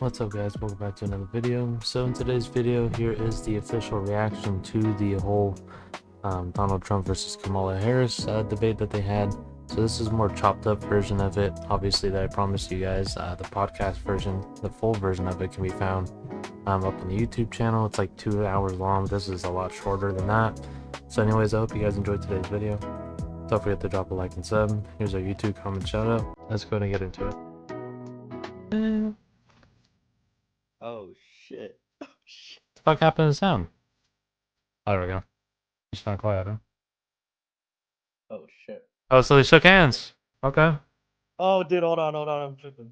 What's up guys, welcome back to another video. So in today's video, here is the official reaction to the whole Donald Trump versus Kamala Harris debate that they had. So this is more chopped up version of it, obviously, that I promised you guys. The podcast version, the full version of it, can be found up on the YouTube channel. It's like 2 hours long. This is a lot shorter than that. So anyways, I hope you guys enjoyed today's video. Don't forget to drop a like and sub. Here's our YouTube comment shout out. Let's go ahead and get into it. Oh shit. Oh shit. The fuck happened to the sound? Oh, there we go. It's not quiet, huh? Oh shit. Oh, so they shook hands. Okay. Oh dude, hold on, I'm tripping.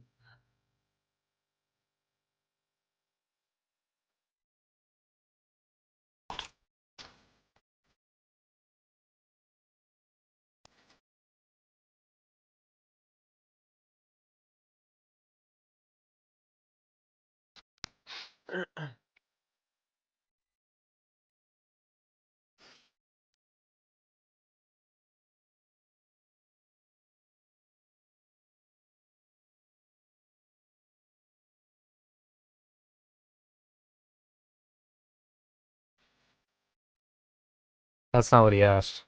That's not what he asked.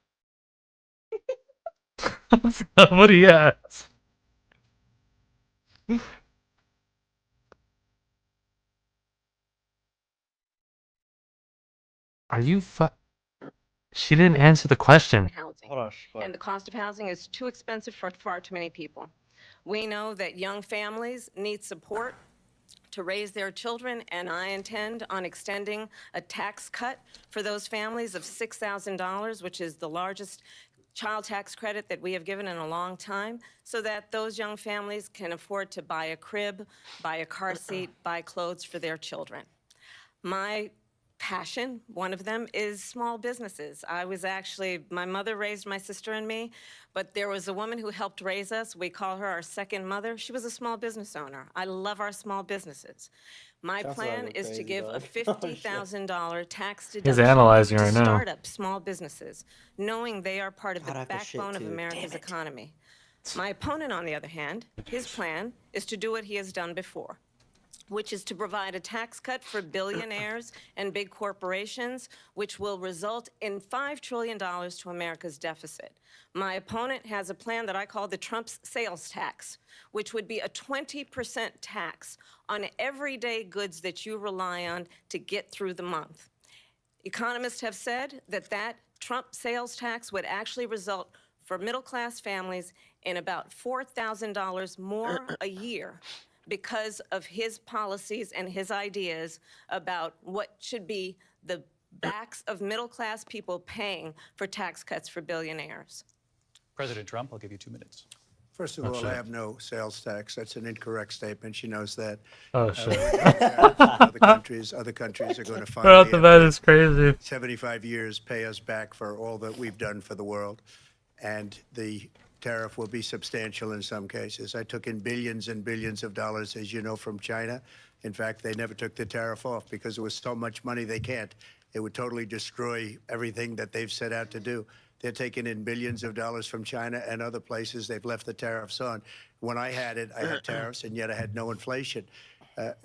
That's not what he asked. Are you She didn't answer the question. Housing. Hold on. And the cost of housing is too expensive for far too many people. We know that young families need support to raise their children, and I intend on extending a tax cut for those families of $6,000, which is the largest child tax credit that we have given in a long time, so that those young families can afford to buy a crib, buy a car seat, buy clothes for their children. My passion, one of them, is small businesses. My mother raised my sister and me, but there was a woman who helped raise us. We call her our second mother. She was a small business owner. I love our small businesses. My plan is to give a $50,000 tax deduction analyzing to right now. startup small businesses, knowing they are part of the backbone of America's economy. My opponent, on the other hand, his plan is to do what he has done before, which is to provide a tax cut for billionaires and big corporations, which will result in $5 trillion to America's deficit. My opponent has a plan that I call the Trump's sales tax, which would be a 20% tax on everyday goods that you rely on to get through the month. Economists have said that Trump sales tax would actually result for middle-class families in about $4,000 more a year, because of his policies and his ideas about what should be the backs of middle-class people paying for tax cuts for billionaires. President Trump, I'll give you 2 minutes. First of all, I have no sales tax. That's an incorrect statement. She knows that. Oh shit. Other countries are going to Right off the bat, finally, it's crazy. 75 years, pay us back for all that we've done for the world. And the tariff will be substantial in some cases. I took in billions and billions of dollars, as you know, from China. In fact, they never took the tariff off because it was so much money they can't. It would totally destroy everything that they've set out to do. They're taking in billions of dollars from China and other places. They've left the tariffs on. When I had it, I had tariffs, and yet I had no inflation.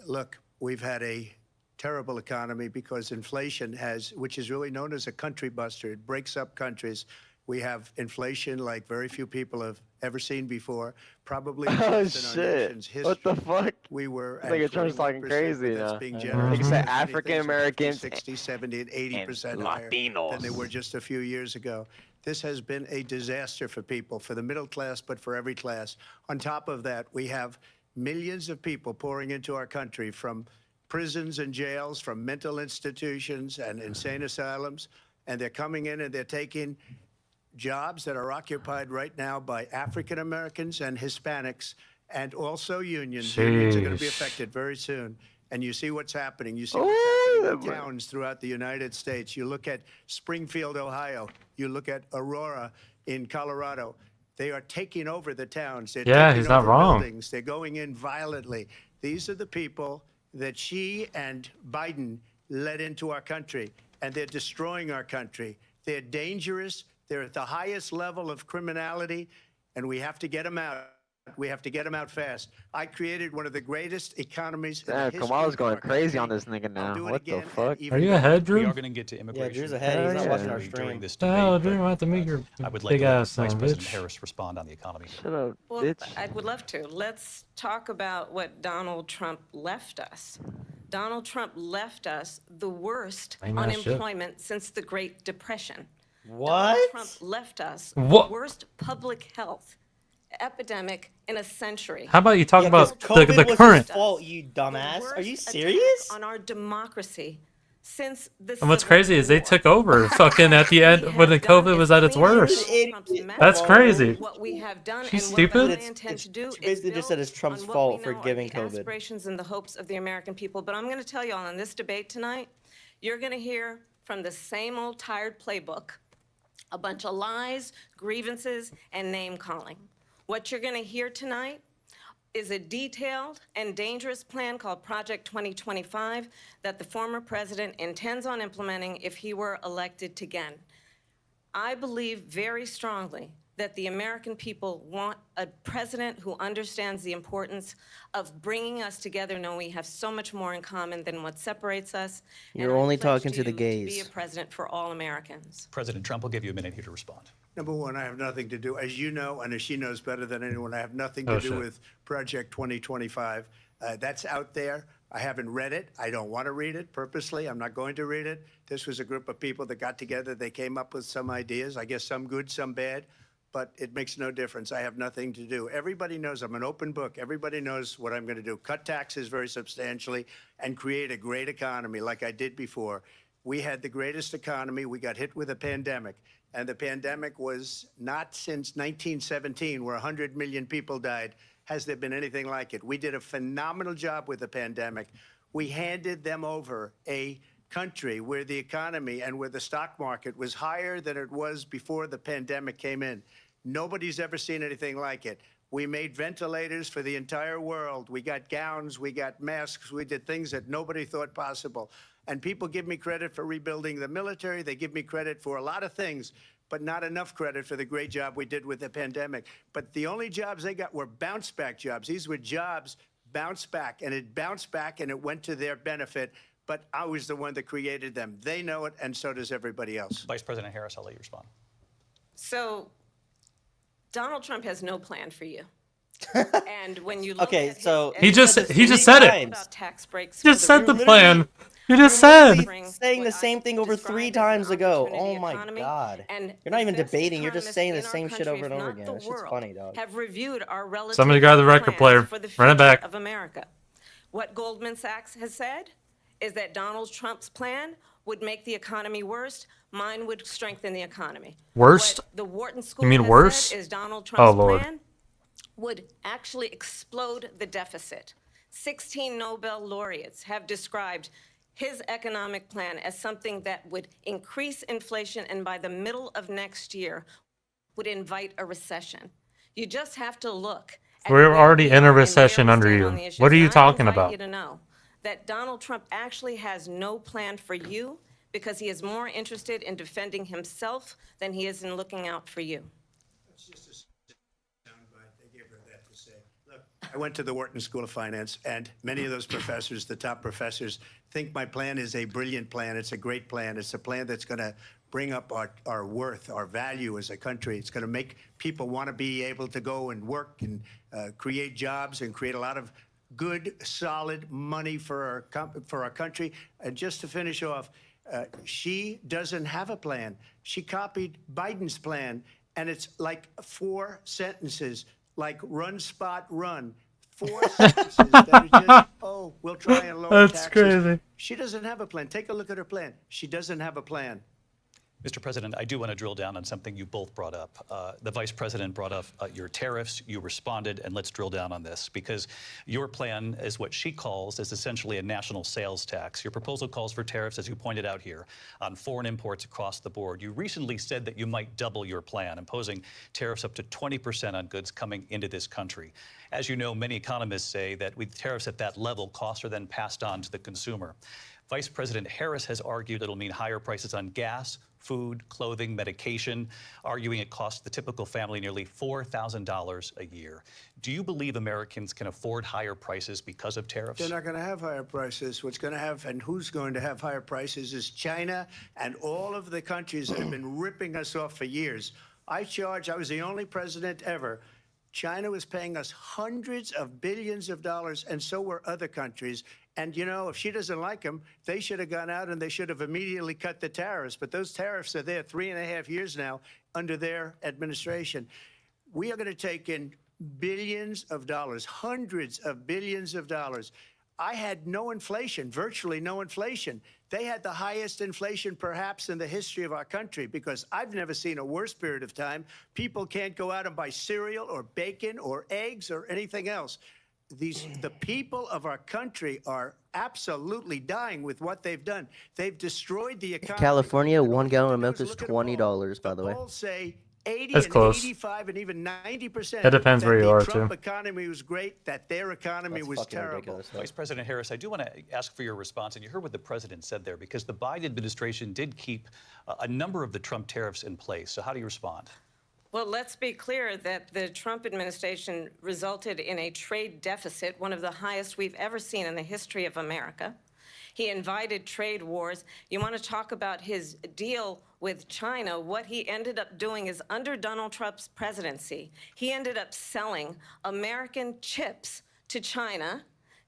Look, we've had a terrible economy because inflation which is really known as a country buster. It breaks up countries. We have inflation like very few people have ever seen before. Probably Oh in our shit. nation's history. What the fuck? We were I think at Trump's talking 41%, crazy but that's now. being generous. Like you said, Many things African are Americans 50, 60, 70, and 80% and higher Latinos than they were just a few years ago. This has been a disaster for people, for the middle class, but for every class. On top of that, we have millions of people pouring into our country from prisons and jails, from mental institutions and insane asylums, and they're coming in and they're taking jobs that are occupied right now by African Americans and Hispanics, and also unions. Unions are going to be affected very soon. And you see what's happening. You see what's happening in towns throughout the United States. You look at Springfield, Ohio. You look at Aurora in Colorado. They are taking over the towns. They're taking he's not over wrong. buildings. They're going in violently. These are the people that Xi and Biden led into our country, and they're destroying our country. They're dangerous. They're at the highest level of criminality, and we have to get them out. We have to get them out fast. I created one of the greatest economies in the Damn, history Kamala's of going our crazy on country. this nigga I'll now. do it What the again and fuck? even Are you better. ahead, We Drew? are going to get to immigration. Drew's ahead. He's and not watching our during stream. this Oh, debate, Drew, but, I have to make your I would like big to let ass Vice son, President bitch. Harris respond on the economy. Shut up, Well, bitch. I would love to. Let's talk about what Donald Trump left us. Donald Trump left us the worst Ain't that shit. unemployment since the Great Depression. What? Donald Trump left us What? the worst public health epidemic in a century. How about you talk Yeah, 'cause about COVID the was current? his fault, you The dumbass. Are you worst serious? attack on our democracy since the And what's Civil crazy is they War. took over fucking at the end when the COVID was at its worst. That's crazy. What we have done She's and stupid. what I intend to do She basically is just said build it's Trump's on what fault we for know are giving the COVID. aspirations and the hopes of the American people. But I'm going to tell you all in this debate tonight, you're going to hear from the same old tired playbook, a bunch of lies, grievances, and name calling. What you're going to hear tonight is a detailed and dangerous plan called Project 2025 that the former president intends on implementing if he were elected again. I believe very strongly that the American people want a president who understands the importance of bringing us together, knowing we have so much more in common than what separates us. You're And I only pledge talking to the you to be gays. a president for all Americans. President Trump will give you a minute here to respond. Number one, I have nothing to do, as you know, and as she knows better than anyone, I have nothing to Oh, do shit. with Project 2025. That's out there. I haven't read it. I don't want to read it purposely. I'm not going to read it. This was a group of people that got together. They came up with some ideas, I guess some good, some bad, but it makes no difference. I have nothing to do. Everybody knows I'm an open book. Everybody knows what I'm going to do. Cut taxes very substantially and create a great economy like I did before. We had the greatest economy. We got hit with a pandemic. And the pandemic was not since 1917, where 100 million people died, has there been anything like it. We did a phenomenal job with the pandemic. We handed them over a country where the economy and where the stock market was higher than it was before the pandemic came in. Nobody's ever seen anything like it. We made ventilators for the entire world. We got gowns, we got masks, we did things that nobody thought possible. And people give me credit for rebuilding the military. They give me credit for a lot of things, but not enough credit for the great job we did with the pandemic. But the only jobs they got were bounce back jobs. These were jobs bounce back, and it bounced back and it went to their benefit. But I was the one that created them. They know it, and so does everybody else. Vice President Harris, I'll let you respond. So Donald Trump has no plan for you. And when you look Okay, at so He just said said it. about tax breaks Just for said the rich, plan. You just You're said. literally saying the same thing over 3 times ago. Oh my God. and You're not even the best debating. You're just economists saying the in our same shit country, over and if over not again. the That shit's world, funny, dog. have reviewed our relative Somebody grab the record plans player. for the Run it future back. of America. What Goldman Sachs has said is that Donald Trump's plan would make the economy worse. Mine would strengthen the economy. Worst? What the Wharton School You mean has worse? said is Donald Oh, Trump's Lord. plan would actually explode the deficit. 16 Nobel laureates have described his economic plan as something that would increase inflation and by the middle of next year would invite a recession. You just have to look. at We're where already we in a are and where recession we under stand you. on the issues. What are you And talking I about? invite you to know that Donald Trump actually has no plan for you because he is more interested in defending himself than he is in looking out for you. That's just a soundbite. They gave her that to say. Look, I went to the Wharton School of Finance, and many of those professors, the top professors, think my plan is a brilliant plan. It's a great plan. It's a plan that's going to bring up our worth, our value as a country. It's going to make people want to be able to go and work and create jobs and create a lot of good, solid money for our country. And just to finish off, she doesn't have a plan. She copied Biden's plan, and it's like 4 sentences, like run, spot, run. 4 sentences that are just, oh, we'll try and lower That's taxes. crazy. She doesn't have a plan. Take a look at her plan. She doesn't have a plan. Mr. President, I do want to drill down on something you both brought up. The Vice President brought up your tariffs. You responded, and let's drill down on this because your plan is what she calls is essentially a national sales tax. Your proposal calls for tariffs, as you pointed out here, on foreign imports across the board. You recently said that you might double your plan, imposing tariffs up to 20% on goods coming into this country. As you know, many economists say that with tariffs at that level, costs are then passed on to the consumer. Vice President Harris has argued it'll mean higher prices on gas, food, clothing, medication, arguing it costs the typical family nearly $4,000 a year. Do you believe Americans can afford higher prices because of tariffs? They're not going to have higher prices. What's going to have, and who's going to have higher prices, is China and all of the countries that have been ripping us off for years. I was the only president ever. China was paying us hundreds of billions of dollars, and so were other countries. And, you know, if she doesn't like them, they should have gone out and they should have immediately cut the tariffs. But those tariffs are there 3.5 years now under their administration. We are going to take in billions of dollars, hundreds of billions of dollars. I had no inflation, virtually no inflation. They had the highest inflation perhaps in the history of our country, because I've never seen a worse period of time. People can't go out and buy cereal or bacon or eggs or anything else. The people of our country are absolutely dying with what they've done. They've destroyed the economy. California, 1 gallon of milk is $20, by the way. Polls say 80 That's and close. 85 and even 90%. That depends where you are, the Trump too. economy was great, that their economy was terrible. Ridiculous, Vice President Harris, I do want to ask for your response, and you heard what the president said there, because the Biden administration did keep a number of the Trump tariffs in place. So how do you respond? Well, let's be clear that the Trump administration resulted in a trade deficit, one of the highest we've ever seen in the history of America. He invited trade wars. You want to talk about his deal with China? What he ended up doing is, under Donald Trump's presidency, he ended up selling American chips to China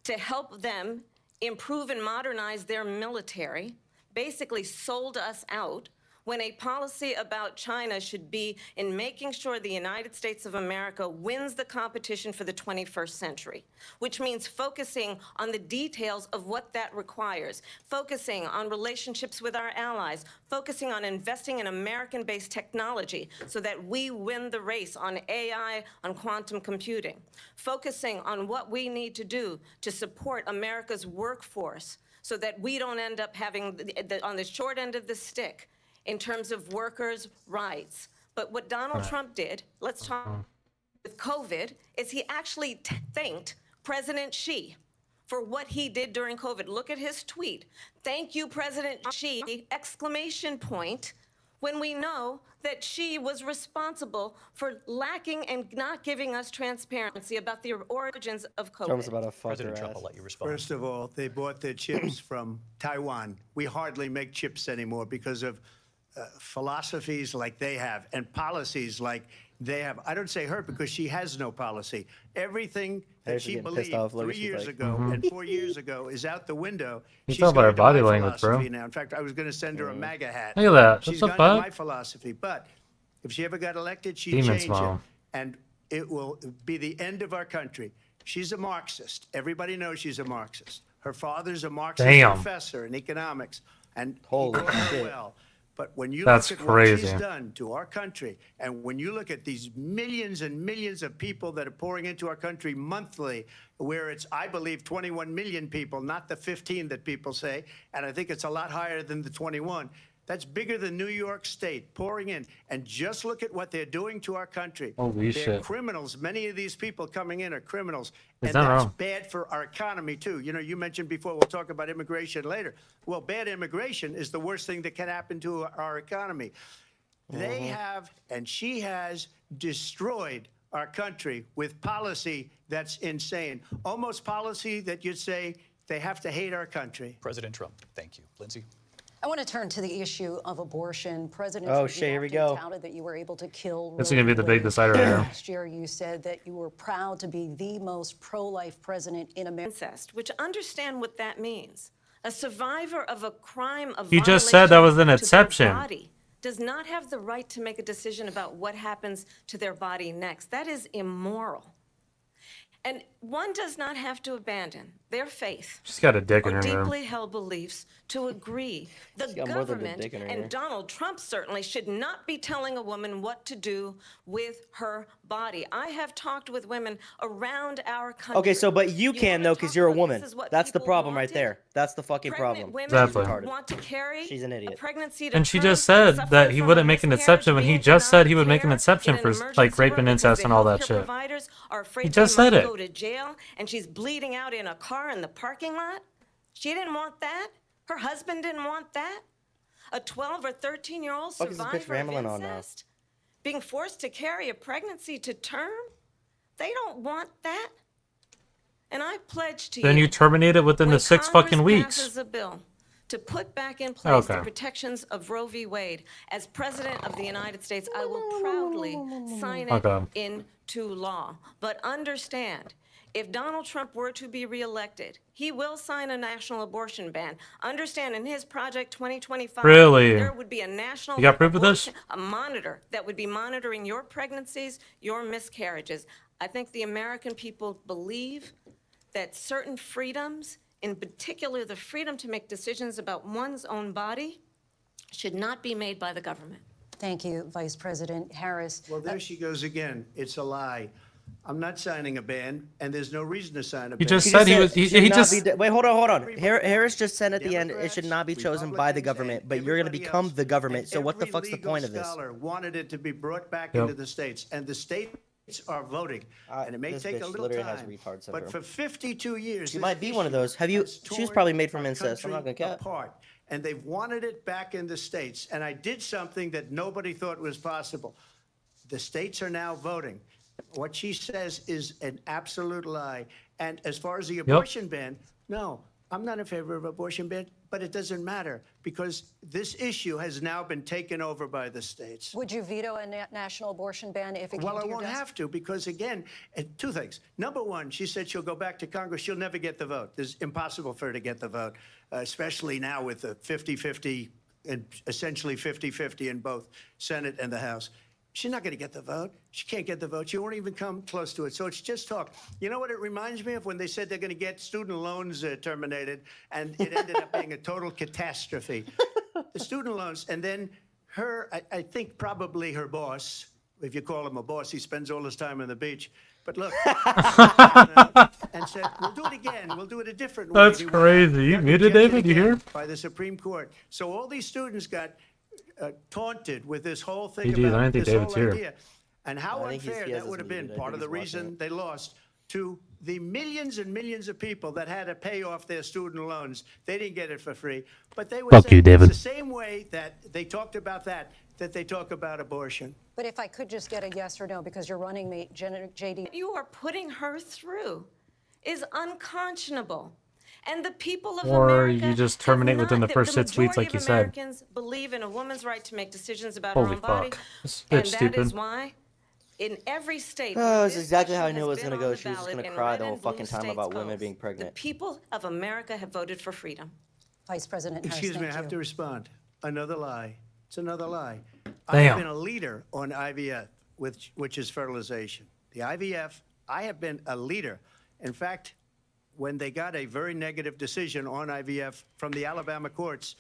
to help them improve and modernize their military, basically sold us out, when a policy about China should be in making sure the United States of America wins the competition for the 21st century, which means focusing on the details of what that requires, focusing on relationships with our allies, focusing on investing in American-based technology so that we win the race on AI, on quantum computing, focusing on what we need to do to support America's workforce so that we don't end up having on the short end of the stick in terms of workers' rights. But what Donald Trump did, let's talk with COVID, is he actually thanked President Xi for what he did during COVID. Look at his tweet. Thank you, President Xi, exclamation point, when we know that Xi was responsible for lacking and not giving us transparency about the origins of COVID. Trump's about to fuck President her Trump, ass. I'll let you respond. First of all, they bought their chips from Taiwan. We hardly make chips anymore because of philosophies like they have and policies like they have. I don't say her because she has no policy. Everything that she believed 3 years ago and 4 years ago is out the window. You She's talk about her gone to body my language, bro. philosophy now. In fact, I was going to send her a MAGA hat. Look at that. She's What's up, gone to bud? my philosophy. But if she ever got elected, she'd Demon change smile. it. And it will be the end of our country. She's a Marxist. Everybody knows she's a Marxist. Her father's a Marxist Damn. professor in economics. And Holy he taught her shit. well. But when you That's look at crazy. what she's done to our country, and when you look at these millions and millions of people that are pouring into our country monthly, where it's, I believe, 21 million people, not the 15 that people say, and I think it's a lot higher than the 21. That's bigger than New York State pouring in. And just look at what they're doing to our country. Holy They're shit. criminals. Many of these people coming in are criminals. He's And not that's wrong. bad for our economy, too. You know, you mentioned before, we'll talk about immigration later. Well, bad immigration is the worst thing that can happen to our economy. They have, and she has, destroyed our country with policy that's insane. Almost policy that you'd say they have to hate our country. President Trump, thank you. Lindsay? I want to turn to the issue of abortion. President Oh, Trump, shit, here we you go. often touted that you were able to kill. This is gonna be the big decider here. Last year, you said that you were proud to be the most pro-life president in America. Incest, which understand what that means. A survivor of a crime of He just said that was an violation to their exception. body does not have the right to make a decision about what happens to their body next. That is immoral. And one does not have to abandon their faith She's got a dick in or her room. deeply held beliefs to agree. The got more than a government dick in her ear. and Donald Trump certainly should not be telling a woman what to do with her body. I have talked with women around our country. Okay, so but you can wanna though, talk because you're a about woman. this is what That's the people problem right wanted? there. That's the fucking Pregnant problem. women Exactly. Retarded. want to carry She's an idiot. a pregnancy to And she term, just said suffer that he from wouldn't a make an miscarriage, exception when he being just said he would denied make an care exception in for an like emergency rape and room incest because and all the that healthcare shit. Providers are afraid He they just might said it. go to jail, and she's bleeding out in a car in the parking lot. She didn't want that. Her husband didn't want that. A 12 or 13-year-old Fuck is this bitch survivor of rambling on now? incest being forced to carry a pregnancy to term. They don't want that. And I pledge to you. Then you terminate it within when the 6 Congress fucking weeks. passes a bill to put back in place the Okay. protections of Roe v. Wade, as President of the United States, I will proudly sign it Okay. into law. But understand, if Donald Trump were to be reelected, he will sign a national abortion ban. Understand, in his Project 2025, Really? there would be a national You got proof of this? a monitor that would be monitoring your pregnancies, your miscarriages. I think the American people believe that certain freedoms, in particular the freedom to make decisions about one's own body, should not be made by the government. Thank you, Vice President Harris. Well, there she goes again. It's a lie. I'm not signing a ban, and there's no reason to sign a ban. He just said he was. He should not just. be wait, hold on. Harris just said at the end it should not be chosen by the government, but you're going to become the government. So what the fuck's the point of this? Every legal scholar wanted it to be brought back Yep. into the states, and the states are voting. And it may This take a bitch little literally has time, retard but syndrome. for 52 years, She this might be one of issue those. Have you? has She was torn probably made from our incest. I'm not country gonna cap. apart. And they've wanted it back in the states. And I did something that nobody thought was possible. The states are now voting. What she says is an absolute lie. And as far as the abortion ban, no, I'm not in favor of abortion ban, but it doesn't matter because this issue has now been taken over by the states. Would you veto a national abortion ban if it came Well, to I your won't desk? have to because, again, two things. Number one, she said she'll go back to Congress. She'll never get the vote. It's impossible for her to get the vote, especially now with the 50-50 and essentially 50-50 in both Senate and the House. She's not going to get the vote. She can't get the vote. She won't even come close to it. So it's just talk. You know what it reminds me of? When they said they're going to get student loans terminated, and it ended up being a total catastrophe. The student loans, and then her, I think probably her boss, if you call him a boss, he spends all his time on the beach. But look, and said, we'll do it again. We'll do it a different way. That's He went crazy. out, You got muted, rejected David? You again hear? by the Supreme Court. So all these students got taunted with this whole thing He did. I about don't think this David's whole here. idea. And how I think unfair he has that would have his been. muted. I Part think of the he's watching reason they lost to the millions and millions of people that had to pay off their student loans. They didn't get it for free. But they were Fuck saying you, David. it's the same way that they talked about that they talk about abortion. But if I could just get a yes or no, because your running mate, JD. What you are putting her through is unconscionable. And the people of Or America you just have terminate within not- the first 6 weeks, majority like of you said. Americans believe in a woman's right to make decisions about her Holy own body. fuck. This And bitch that is stupid. why in every state Oh, where it's this exactly how I issue knew it has was been gonna on go. the She was just ballot gonna in cry red the whole and blue fucking time states about women polls, being pregnant. The people of America have voted for freedom. Vice President Harris, Excuse me, I thank have you. to respond. Another lie. It's another lie. I Damn. have been a leader on IVF, which is fertilization. The IVF, I have been a leader. In fact, when they got a very negative decision on IVF from the Alabama courts,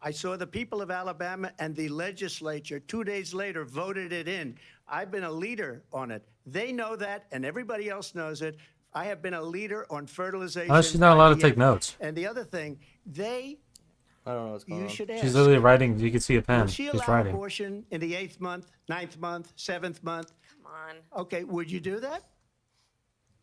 I saw the people of Alabama and the legislature 2 days later voted it in. I've been a leader on it. They know that, and everybody else knows it. I have been a leader on fertilization. Oh, she's not allowed to IVF. take notes. And the other thing, I don't know what's going you on. should ask. She's literally writing. You can see a pen. Would she She's allow writing. abortion in the 8th month, 9th month, 7th month? Come on. Okay, would you do that?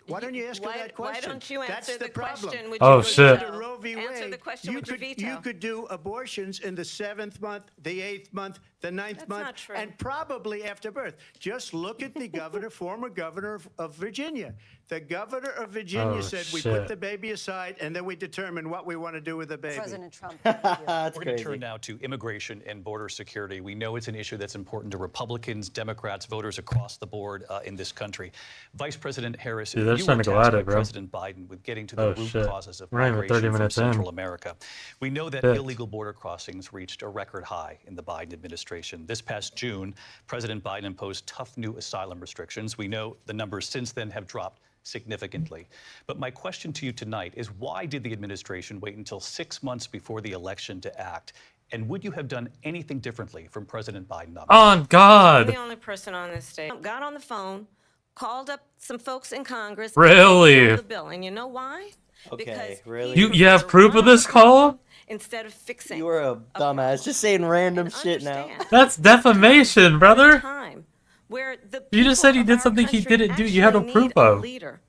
Why don't you ask her Why- that why question? don't you That's answer the the problem. question, would Oh, you shit. veto? Under Roe v. Answer Wade, the question, would you veto? You could do abortions in the 7th month, the 8th month, the 9th That's month, not true. and probably after birth. Just look at the governor, former governor of Virginia. The governor of Virginia Oh, said we shit. put the baby aside and then we determine what we want to do with the baby. President Trump, thank you. That's We're going to crazy. turn now to immigration and border security. We know it's an issue that's important to Republicans, Democrats, voters across the board in this country. Vice President Harris, Dude, they're you were starting to go tasked at it, by bro. President Biden with getting to the Oh, root shit. causes of We're not even 30 migration from minutes in. Central America. We know that Shit. illegal border crossings reached a record high in the Biden administration. This past June, President Biden imposed tough new asylum restrictions. We know the numbers since then have dropped significantly. But my question to you tonight is, why did the administration wait until 6 months before the election to act? And would you have done anything differently from President Biden on this? On I'm God. the only person on this stage. Got on the phone, called up some folks in Congress. Really? and the bill, and you know why? Okay, Because really? he You have preferred proof of this call? instead of fixing. You are a dumbass. Just saying random shit now. Understand, That's defamation, brother. time where the You just said he people did of our something he country didn't do. You have no actually proof need a of. leader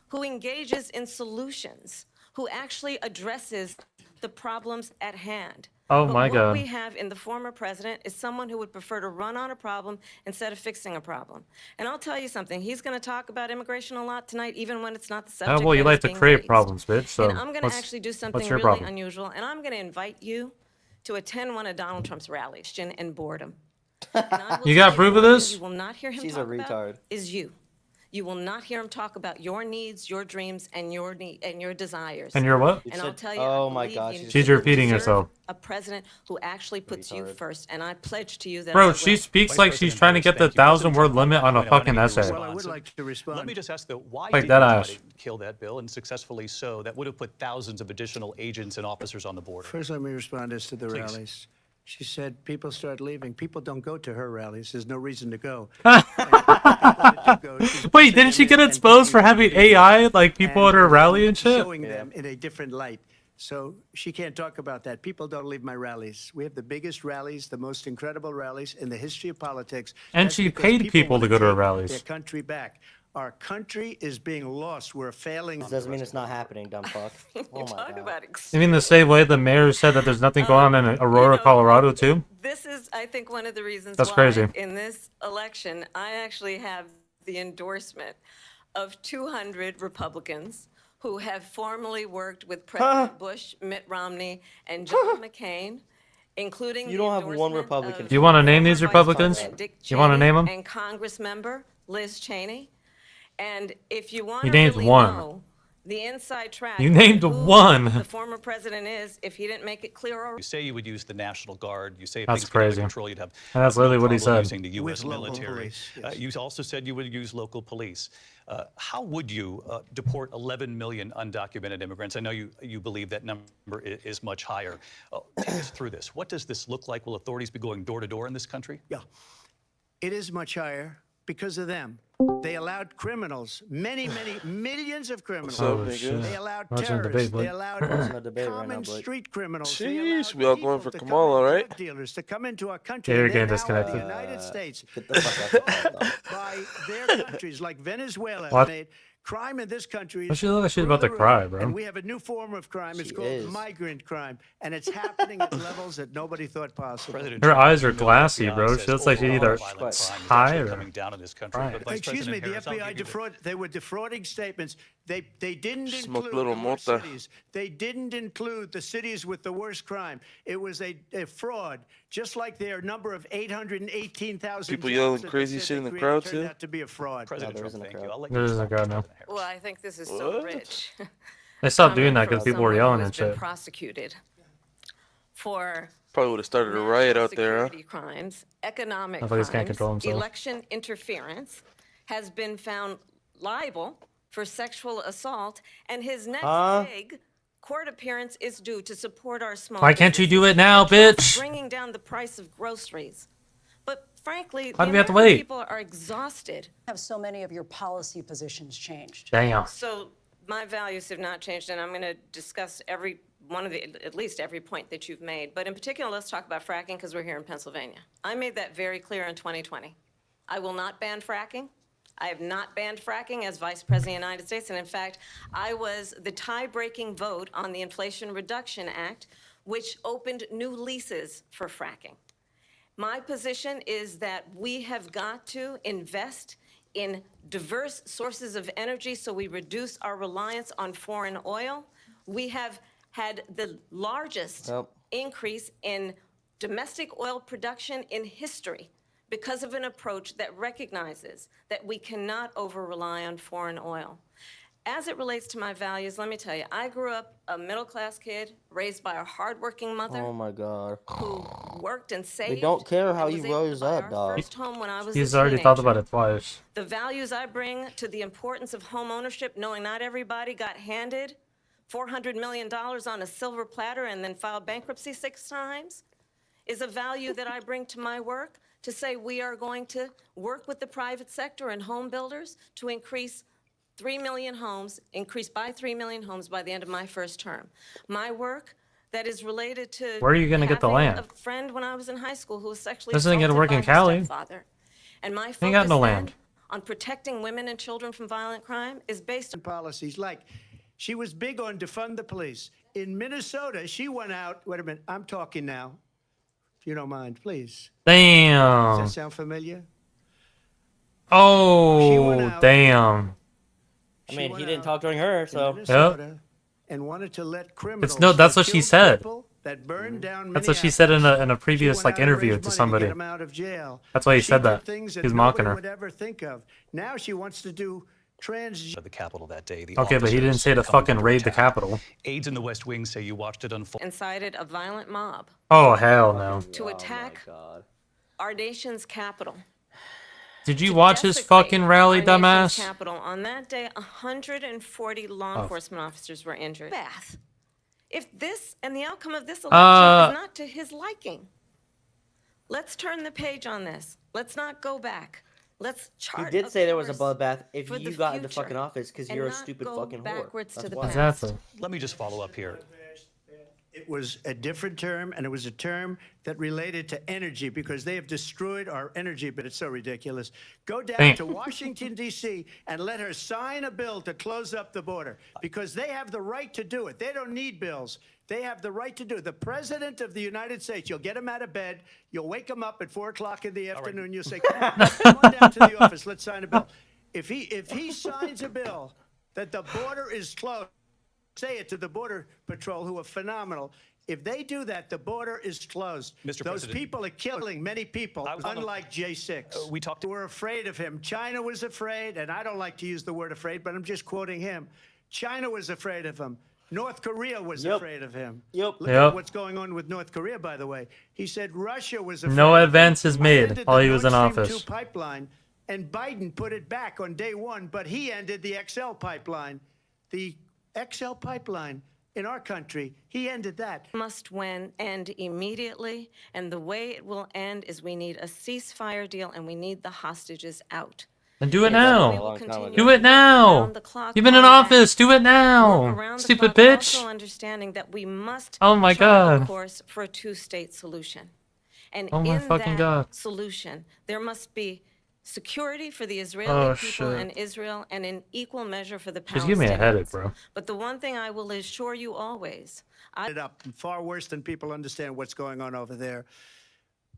who engages in solutions, who actually addresses the problems at hand. Oh But my what God. we have in the former president is someone who would prefer to run on a problem instead of fixing a problem. And I'll tell you something, he's going to talk about immigration a lot tonight, even when it's not the subject Well, you that like is to being create raised. problems, bitch. So And I'm going to actually do something your really problem? unusual, and I'm going to invite you to attend one of Donald Trump's rallies, and boredom. And I will You tell got proof of one thing this? You will not hear him She's a talk about retard. is you. You will not hear him talk about your needs, your dreams, and your desires. And you're what? And I'll tell you, oh I my believe gosh, you she's She's you repeating deserve herself. A president who actually puts you Retard. first, and I pledge to you that I Bro, will. she speaks Vice like she's President trying to Harris, get the thank you. 1,000-word limit on a I wanna fucking give you essay. Well, I would response. like to respond. Let me just ask, though, why Like did that you try ass. to kill that bill, and successfully so? That would have put thousands of additional agents and officers on the border. First, let me respond as to the Please. rallies. She said people start leaving. People don't go to her rallies. There's no reason to go. Wait, didn't she get exposed for having AI, like people at her rally and shit? Showing them in a different light. So she can't talk about that. People don't leave my rallies. We have the biggest rallies, the most incredible rallies in the history of politics. And That's she because paid people to wanna go to her take rallies. Their country back. Our country is being lost. We're failing. Doesn't mean it's not happening, dumb fuck. Oh my Talk god. about You mean the same way the mayor said that there's nothing going on in Aurora, Colorado, too? This is, I think, one of the reasons That's why crazy. in this election, I actually have the endorsement of 200 Republicans who have formerly worked with President Bush, Mitt Romney, and John McCain, including You the don't have one endorsement Republican. of You wanna name former these Vice Republicans? President Dick You wanna Cheney name 'em? And Congress member Liz Cheney. And if you want You to named really one. know the inside track, You on named who one. the former president is, if he didn't make it clear already. You say you would use the National Guard. You say if That's things get out of crazy. control, you'd have And that's no literally what he problem said. using the With U.S. local military. police, yes. You also said you would use local police. How would you deport 11 million undocumented immigrants? I know you believe that number is much higher. Take us through this. What does this look like? Will authorities be going door to door in this country? Yeah. It is much higher because of them. They allowed criminals, many millions of criminals. Oh, shit. They allowed Watching the terrorists. debate, They bud. allowed Watching the debate right common now, Blake. street criminals. They Jeez, allowed we all going people for to come Kamala, in, right? drug dealers to come into our country. Yeah, you're and getting they're now in disconnected. the United States. Get the fuck out of By their countries, like Venezuela, What? made crime in this country. Does is she look like she's through about to the roof. cry, bro? And we have a new form of crime. It's She called is. migrant crime, and it's happening at levels that nobody thought possible. President Her Trump, eyes are you know, glassy, FBI bro. says She looks like she overall either violent crime is high actually or coming down in this country. crying. But Vice Excuse me, President the Harris, I'll FBI give you they were defrauding statements. They didn't Smoke include little the worst mota. cities. They didn't include the cities with the worst crime. It was a fraud, just like their number of 818,000 People jobs yelling that they crazy said shit in they the created crowd, turned too? out to be a fraud. President there Trump, isn't a thank you. crowd. I'll let There you isn't a respond, crowd now. President Harris. Well, I think this is so What? rich. They stopped doing Coming that because from people were someone yelling who and has been shit. prosecuted for Probably would have started a riot national out there, huh? security crimes, economic Motherfuckers can't crimes, control themselves. election interference, has been found liable for sexual assault, and his next big court appearance is due to support our small Why can't you do businesses it now, and just bitch? bringing down the price of groceries. But frankly, Why the do we have to American wait? people are exhausted. Have so many of your policy positions changed? Damn. So my values have not changed, and I'm going to discuss at least every point that you've made. But in particular, let's talk about fracking because we're here in Pennsylvania. I made that very clear in 2020. I will not ban fracking. I have not banned fracking as Vice President of the United States. And in fact, I was the tie-breaking vote on the Inflation Reduction Act, which opened new leases for fracking. My position is that we have got to invest in diverse sources of energy so we reduce our reliance on foreign oil. We have had the largest increase in domestic oil production in history because of an approach that recognizes that we cannot over-rely on foreign oil. As it relates to my values, let me tell you, I grew up a middle-class kid raised by a hardworking mother Oh my god. who worked and saved. They don't care how and you was able to rose buy up, our dog. first home when I was He's a already thought about teenager. it twice. The values I bring to the importance of home ownership, knowing not everybody got handed $400 million on a silver platter and then filed bankruptcy 6 times, is a value that I bring to my work to say we are going to work with the private sector and home builders to increase 3 million homes, increase by 3 million homes by the end of my first term. My work that is related to Where are you gonna get the having land? a friend when I was in high school who was sexually This isn't gonna assaulted work by in her Cali. stepfather. And my Ain't got focus no then land. on protecting women and children from violent crime is based on Policies like she was big on defund the police. in Minnesota, she went out. Wait a minute. I'm talking now. If you don't mind, please. Does Damn. that sound familiar? Oh, damn. I mean, he didn't talk during her, so. Minnesota, and wanted to let criminals. It's no. That's that what she killed said. people, that burned down That's what she said in a She previous went like out and interview raised to money somebody. get him out of jail. That's why he She said did that. things He was mocking nobody her. would ever think of. Now she wants to do trans. Of the Capitol that day. The Okay, but he didn't officers say to come fucking under raid the attack. Capitol. Aides in the West Wing say you watched it unfold. Incited a violent mob Oh hell no. to attack our nation's capital. Did you To watch his desecrate fucking rally, our nation's dumbass? capital. On that day, 140 law enforcement officers were injured. Bath. If this and the outcome of this election is not to his liking, let's turn the page on this. Let's not go back. Let's chart. He did say there was a course bloodbath if for you the got into future fucking office because and you're a not stupid go fucking whore. backwards to That's the why. past. Exactly. Let me just follow up here. It was a different term, and it was a term that related to energy because they have destroyed our energy, but it's so ridiculous. Go down Damn. to Washington, D.C., and let her sign a bill to close up the border because they have the right to do it. They don't need bills. They have the right to do it. The President of the United States, you'll get him out of bed, you'll wake him up at 4 o'clock in the afternoon, you'll say, come on down to the office, let's sign a bill. If he signs a bill that the border is closed, say it to the Border Patrol, who are phenomenal. If they do that, the border is closed. Mr. Those President, people are killing many people, unlike J6. we talked. We're afraid of him. China was afraid, and I don't like to use the word afraid, but I'm just quoting him. China was afraid of him. North Korea was afraid of him. Look at what's going on with North Korea, by the way. He said Russia was afraid. No of him. advances I made ended while the he was in Nord Stream office. 2 pipeline, and Biden put it back on day one, but he ended the XL pipeline. The XL pipeline in our country, he ended that. Must end immediately, and the way it will end is we need a ceasefire deal and we need the hostages out. Then do it We now. will continue Do to it work now. around the clock You've been in on office. that. Do it Work now. around the Stupid clock, bitch. also understanding that we must Oh my chart a God. course for a two-state solution. And Oh my in fucking that God. solution, there must be security for the Israeli people shit. and Israel, and in equal measure for the Palestinians. Just give me a headache, bro. But the one thing I will assure you always, It up far worse than people understand what's going on over there.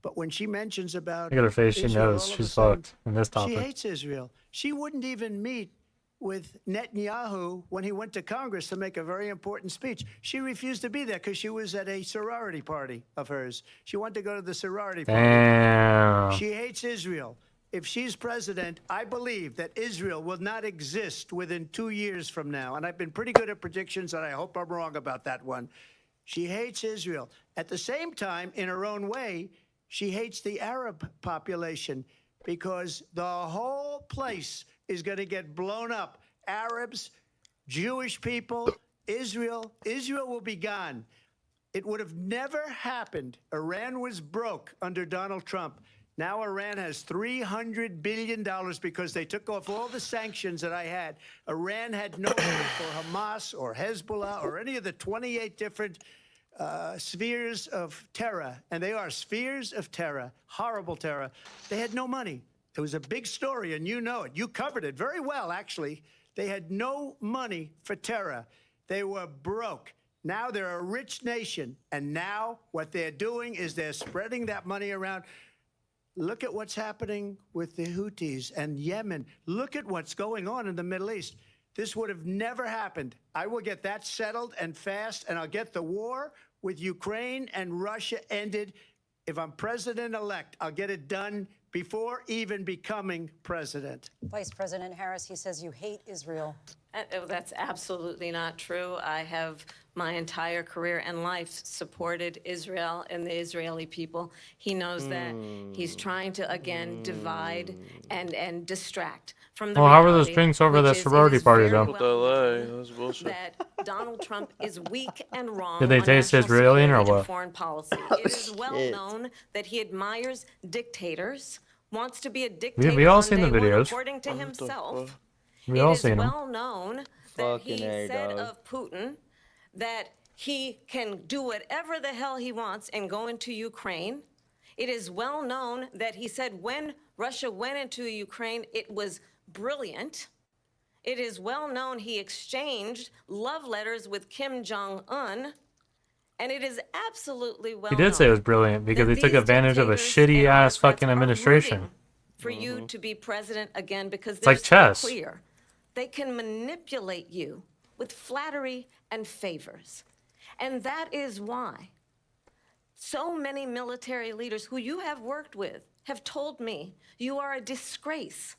But when she mentions about Look at her face. She Israel, knows all of a she's sudden, fucked in this she topic. hates Israel. She wouldn't even meet with Netanyahu when he went to Congress to make a very important speech. She refused to be there because she was at a sorority party of hers. She wanted to go to the sorority party. Damn. She hates Israel. If she's president, I believe that Israel will not exist within 2 years from now. And I've been pretty good at predictions, and I hope I'm wrong about that one. She hates Israel. At the same time, in her own way, she hates the Arab population because the whole place is going to get blown up. Arabs, Jewish people, Israel. Israel will be gone. It would have never happened. Iran was broke under Donald Trump. Now Iran has $300 billion because they took off all the sanctions that I had. Iran had no hope for Hamas or Hezbollah or any of the 28 different spheres of terror. And they are spheres of terror, horrible terror. They had no money. It was a big story, and you know it. You covered it very well, actually. They had no money for terror. They were broke. Now they're a rich nation. And now what they're doing is they're spreading that money around. Look at what's happening with the Houthis and Yemen. Look at what's going on in the Middle East. This would have never happened. I will get that settled and fast, and I'll get the war with Ukraine and Russia ended. If I'm president-elect, I'll get it done before even becoming president. Vice President Harris, he says you hate Israel. That's absolutely not true. I have my entire career and life supported Israel and the Israeli people. He knows that. He's trying to, again, divide and distract from the Well, how were those reality, drinks over which that is, sorority it is party, very though? well known that Donald Trump is weak and wrong Did they on taste national Israeli or security and what? foreign policy. It is well known that he admires dictators, wants to be a dictator we all on seen day the one, videos. according to himself. We It all is seen them. well known that he said of Putin that he can do whatever the hell he wants and go into Ukraine. It is well known that he said when Russia went into Ukraine, it was brilliant. It is well known he exchanged love letters with Kim Jong-un, and it is absolutely well He known did say it was brilliant because that he took these advantage of a dictators shitty and ass fucking autocrats are administration. rooting for you to be president again because It's they're like so chess. clear. They can manipulate you with flattery and favors. And that is why so many military leaders who you have worked with have told me you are a disgrace.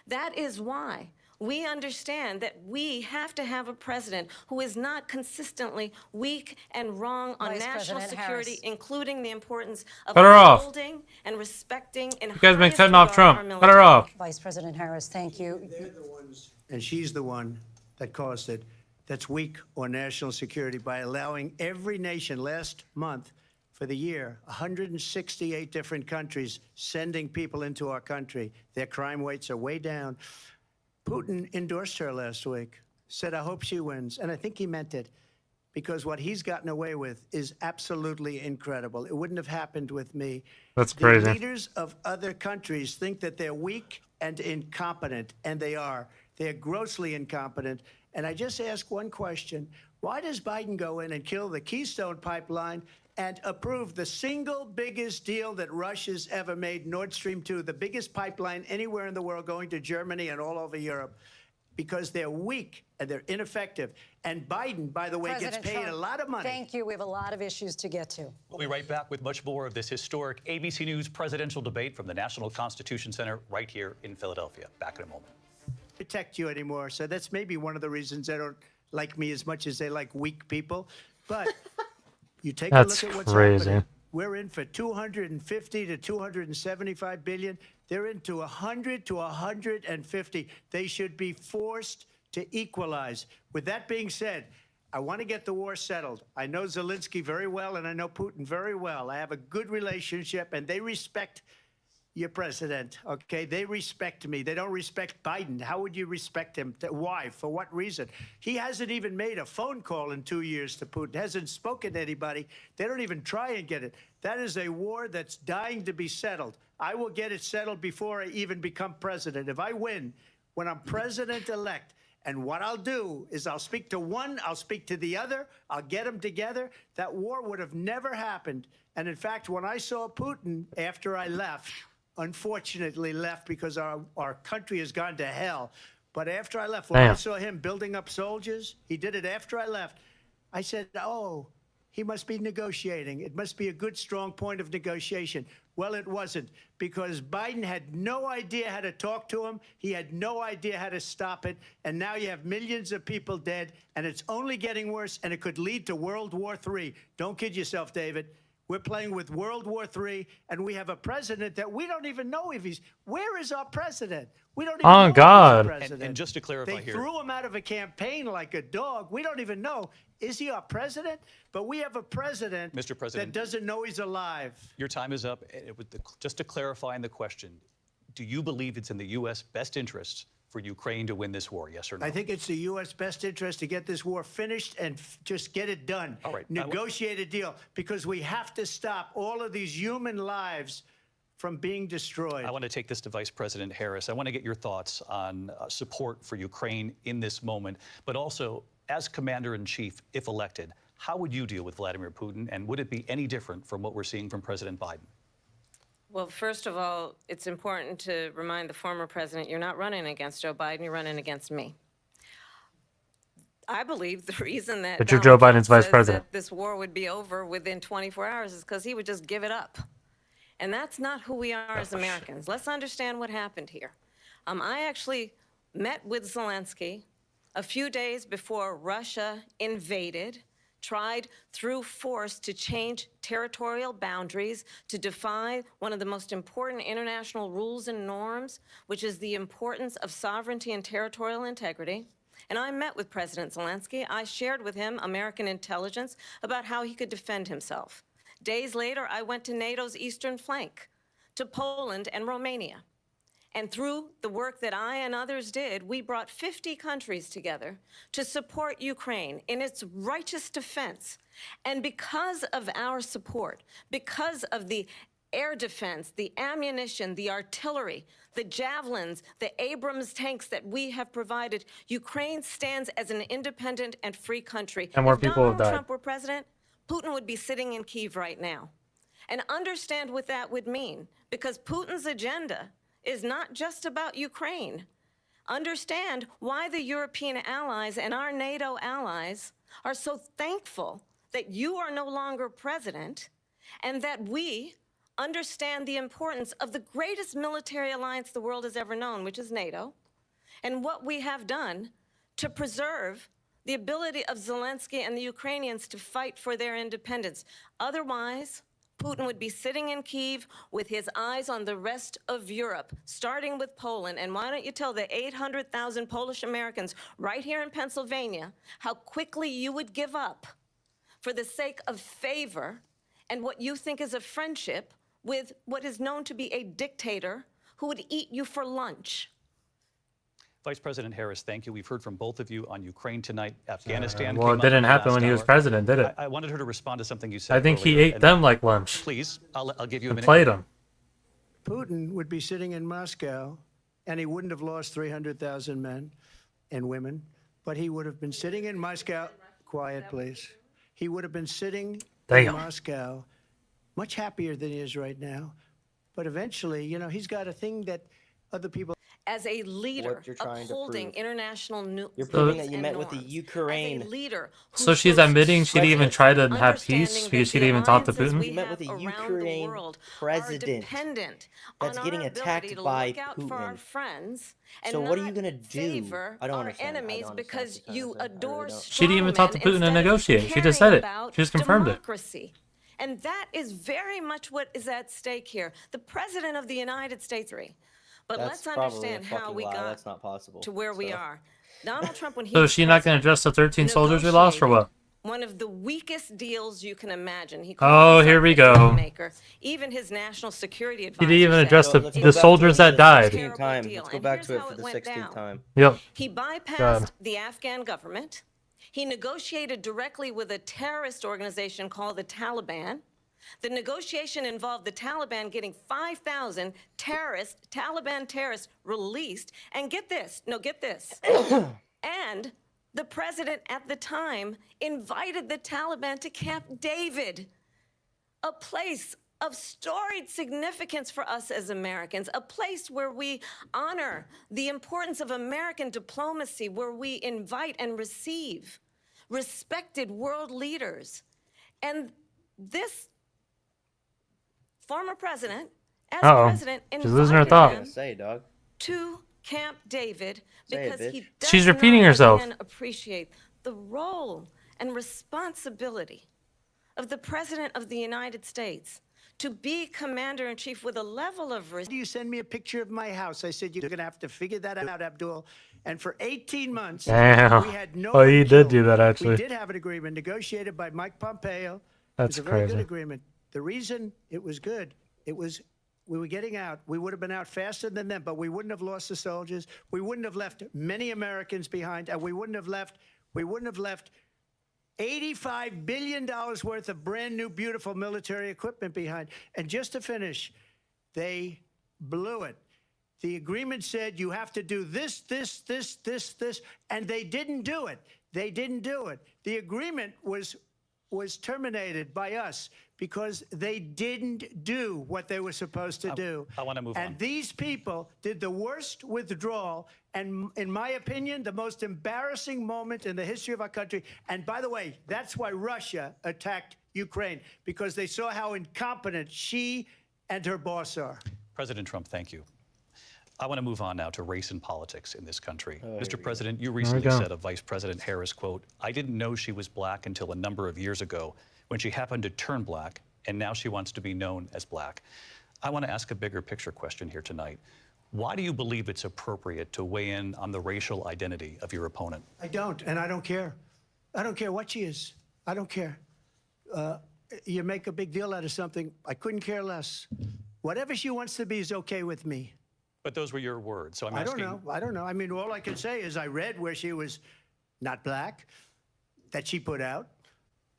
That is why we understand that we have to have a president who is not consistently weak and wrong on Vice national President security, Harris. including the importance of Cut her off. upholding and respecting in You guys been highest cutting off regard our Trump. Cut her military. off. Vice President Harris, thank you. They're the ones, and she's the one that caused it, that's weak on national security by allowing every nation last month for the year, 168 different countries sending people into our country. Their crime rates are way down. Putin endorsed her last week, said, I hope she wins. And I think he meant it, because what he's gotten away with is absolutely incredible. It wouldn't have happened with me. That's The crazy. leaders of other countries think that they're weak and incompetent, and they are. They're grossly incompetent. And I just ask one question. Why does Biden go in and kill the Keystone Pipeline and approve the single biggest deal that Russia's ever made, Nord Stream 2, the biggest pipeline anywhere in the world going to Germany and all over Europe? Because they're weak and they're ineffective. And Biden, by the way, President gets paid Trump, a lot of money. Thank you. We have a lot of issues to get to. We'll be right back with much more of this historic ABC News presidential debate from the National Constitution Center right here in Philadelphia. Back in a moment. Protect you anymore. So that's maybe one of the reasons they don't like me as much as they like weak people. But you take That's a look at what's crazy. happening. We're in for 250 to 275 billion. They're into 100 to 150. They should be forced to equalize. With that being said, I want to get the war settled. I know Zelensky very well, and I know Putin very well. I have a good relationship, and they respect your president, okay? They respect me. They don't respect Biden. How would you respect him? Why? For what reason? He hasn't even made a phone call in 2 years to Putin, hasn't spoken to anybody. They don't even try and get it. That is a war that's dying to be settled. I will get it settled before I even become president. If I win, when I'm president-elect, and what I'll do is I'll speak to one, I'll speak to the other, I'll get them together. That war would have never happened. And in fact, when I saw Putin after I left, unfortunately left because our country has gone to hell. But after I left, when I saw him building up soldiers, he did it after I left. I said, oh, he must be negotiating. It must be a good, strong point of negotiation. Well, it wasn't, because Biden had no idea how to talk to him. He had no idea how to stop it. And now you have millions of people dead, and it's only getting worse, and it could lead to World War III. Don't kid yourself, David. We're playing with World War III, and we have a president that we don't even know if he's... Where is our president? We don't even know if he's the president. And just to clarify they here... threw him out of a campaign like a dog. We don't even know. Is he our president? But we have a president, Mr. President, that doesn't know he's alive. Your time is up. Just to clarify in the question, do you believe it's in the U.S. best interests for Ukraine to win this war, yes or no? I think it's the U.S. best interest to get this war finished and just get it done. All right. Negotiate a deal, because we have to stop all of these human lives from being destroyed. I want to take this to Vice President Harris. I want to get your thoughts on support for Ukraine in this moment, but also, as Commander-in-Chief, if elected, how would you deal with Vladimir Putin, and would it be any different from what we're seeing from President Biden? Well, first of all, it's important to remind the former president you're not running against Joe Biden, you're running against me. I believe the reason that But you're Donald Joe Trump Biden's vice says president. that this war would be over within 24 hours is because he would just give it up. And that's not who we are as Americans. Let's understand what happened here. I actually met with Zelensky a few days before Russia invaded, tried through force to change territorial boundaries, to defy one of the most important international rules and norms, which is the importance of sovereignty and territorial integrity. And I met with President Zelensky. I shared with him American intelligence about how he could defend himself. Days later, I went to NATO's eastern flank, to Poland and Romania. And through the work that I and others did, we brought 50 countries together to support Ukraine in its righteous defense. And because of our support, because of the air defense, the ammunition, the artillery, the javelins, the Abrams tanks that we have provided, Ukraine stands as an independent and free country. And more If people have Donald died. Trump were president, Putin would be sitting in Kyiv right now. And understand what that would mean, because Putin's agenda is not just about Ukraine. Understand why the European allies and our NATO allies are so thankful that you are no longer president, and that we understand the importance of the greatest military alliance the world has ever known, which is NATO, and what we have done to preserve the ability of Zelensky and the Ukrainians to fight for their independence. Otherwise, Putin would be sitting in Kyiv with his eyes on the rest of Europe, starting with Poland. And why don't you tell the 800,000 Polish Americans right here in Pennsylvania how quickly you would give up for the sake of favor and what you think is a friendship with what is known to be a dictator who would eat you for lunch. Vice President Harris, thank you. We've heard from both of you on Ukraine tonight. Afghanistan. Well, came it up didn't in the happen last when he was hour. president, did it? I wanted her to respond to something you said I think he earlier, ate and them like lunch Please, I'll give you a and minute. played them. Putin would be sitting in Moscow, and he wouldn't have lost 300,000 men and women, but he would have been sitting in Moscow. Quiet, please. He would have been sitting in Moscow, much happier than he is right now. But eventually, you know, he's got a thing that other people. As a leader What you're trying to upholding prove. international You're proving that and you met with the norms. Ukraine. As a leader who So she's shows admitting she didn't even try to have understanding peace that because she the didn't even talk to alliances Putin? we You met with have a around the Ukraine world president are dependent that's on getting our attacked ability to by look out for our Putin. friends and So what are you not gonna do? favor I don't our understand. I don't enemies understand because what you're you trying to say. I adore really don't. She didn't even talk to strongmen Putin and instead of negotiate. She just caring said it. about She just confirmed it. democracy. And that is very much what is at stake here. The President of the United States. But That's let's probably a understand how fucking we lie. got That's not possible. to where we So- are. Donald Trump, when he So was is she not going to president, address the 13 soldiers we lost or what? one of the weakest deals you can imagine. He Oh, called here himself we a go. dealmaker. Even his national security advisor He didn't even said address So let's the go back to soldiers it for that the died. 16th time. Deal. Let's go And back here's to it how for it the went 16th down. time. Yep. He bypassed God. the Afghan government. He negotiated directly with a terrorist organization called the Taliban. The negotiation involved the Taliban getting 5,000 Taliban terrorists released. And get this, and the president at the time invited the Taliban to Camp David, a place of storied significance for us as Americans, a place where we honor the importance of American diplomacy, where we invite and receive respected world leaders. And this former president, as president, She's losing her invited thought. him Say, dog. to Camp David Say it, because he bitch. does She's repeating not, herself. again, appreciate the role and responsibility of the President of the United States to be commander-in-chief with a level of Do you send me a picture of my house? I said, you're going to have to figure that out, Abdul. And for 18 months, Damn. we had no Oh, he one did do killed. that, actually. We did have an agreement negotiated by Mike Pompeo. That's It was a very crazy. good agreement. The reason it was good, it was we were getting out. We would have been out faster than them, but we wouldn't have lost the soldiers. We wouldn't have left many Americans behind, and we wouldn't have left $85 billion worth of brand new, beautiful military equipment behind. And just to finish, they blew it. The agreement said you have to do this, and they didn't do it. They didn't do it. The agreement was terminated by us because they didn't do what they were supposed to do. I want to move on. And these people did the worst withdrawal and, in my opinion, the most embarrassing moment in the history of our country. And by the way, that's why Russia attacked Ukraine, because they saw how incompetent she and her boss are. President Trump, thank you. I want to move on now to race and politics in this country. Mr. President, you recently go. said of Vice President Harris, quote, "I didn't know she was black until a number of years ago when she happened to turn black, and now she wants to be known as black." I want to ask a bigger picture question here tonight. Why do you believe it's appropriate to weigh in on the racial identity of your opponent? I don't, and I don't care. I don't care what she is. I don't care. You make a big deal out of something, I couldn't care less. Whatever she wants to be is okay with me. But those were your words, so I'm I asking. don't know. I mean, all I can say is I read where she was not black, that she put out,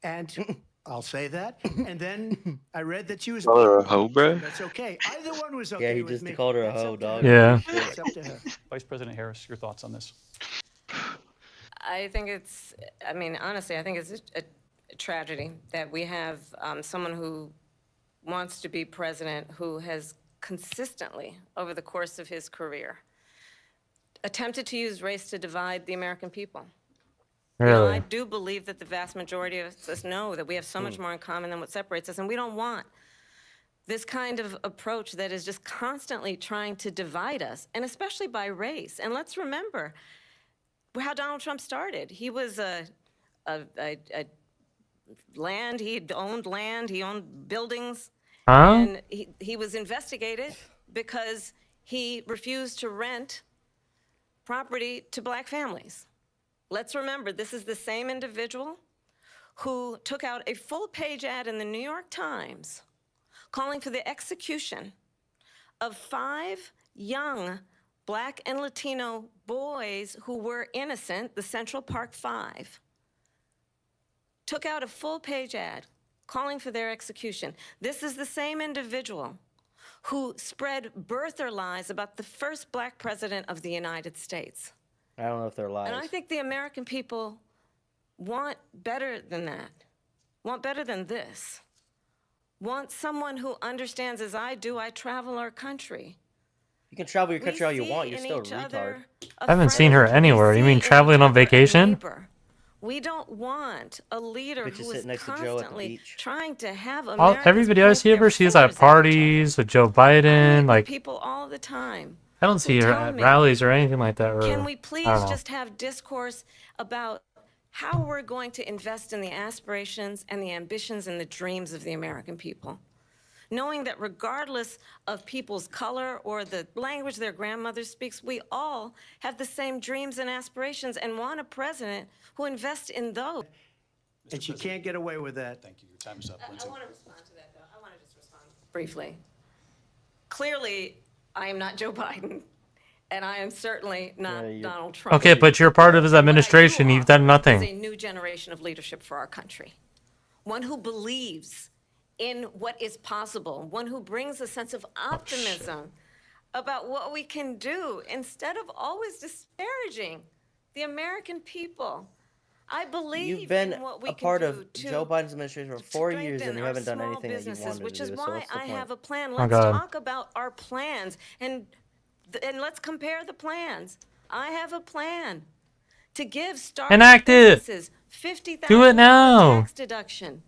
and I'll say that. And then I read that she was. Call her a hoe, bro. That's okay. Either one was okay Yeah, he with just me. called her a That's hoe, up to dog. her. Yeah. It's up to her. Vice President Harris, your thoughts on this? I think it's, I mean, honestly, I think it's a tragedy that we have someone who wants to be president who has consistently, over the course of his career, attempted to use race to divide the American people. You know, I Really? do believe that the vast majority of us know that we have so much more in common than what separates us, and we don't want this kind of approach that is just constantly trying to divide us, and especially by race. And let's remember how Donald Trump started. He was land, he owned buildings, Huh? and he was investigated because he refused to rent property to black families. Let's remember, this is the same individual who took out a full-page ad in the New York Times calling for the execution of 5 young black and Latino boys who were innocent, the Central Park 5. Took out a full-page ad calling for their execution. This is the same individual who spread birther lies about the first black president of the United States. I don't know if they're lies. And I think the American people want better than that, want better than this, want someone who understands, as I do, I travel our country. You can travel your country all you want. You're still a retard. I haven't seen her anywhere. You mean traveling on vacation? We don't want a leader Bitch is who is sitting next to Joe at the constantly beach. trying to have Every video I see of her, she's at parties with Joe Biden. Like, people all the time. I don't see her tell at me, rallies or anything like that. Or, Can we I please don't know. just have discourse about how we're going to invest in the aspirations and the ambitions and the dreams of the American people? Knowing that regardless of people's color or the language their grandmother speaks, we all have the same dreams and aspirations and want a president who invests in those. And she can't get away with that. Thank you. Your time is up, Lindsay. I want to respond to that, though. I want to just respond briefly. Clearly, I am not Joe Biden, and I am certainly not Donald Trump. Okay, but you're part of his administration. You've done Is nothing. a new generation of leadership for our country. One who believes in what is possible, one who brings a sense of optimism about what we can do instead of always disparaging the American people. I believe You've been in what we a part can of do to Joe Biden's administration for 4 years, strengthen and you our haven't done small anything that you businesses, wanted which to is do. So why what's the I point? have a plan. Oh, Let's God. talk about our plans and let's compare the plans. I have a plan to give startup Enact it. businesses $50,000 Do it now. tax deduction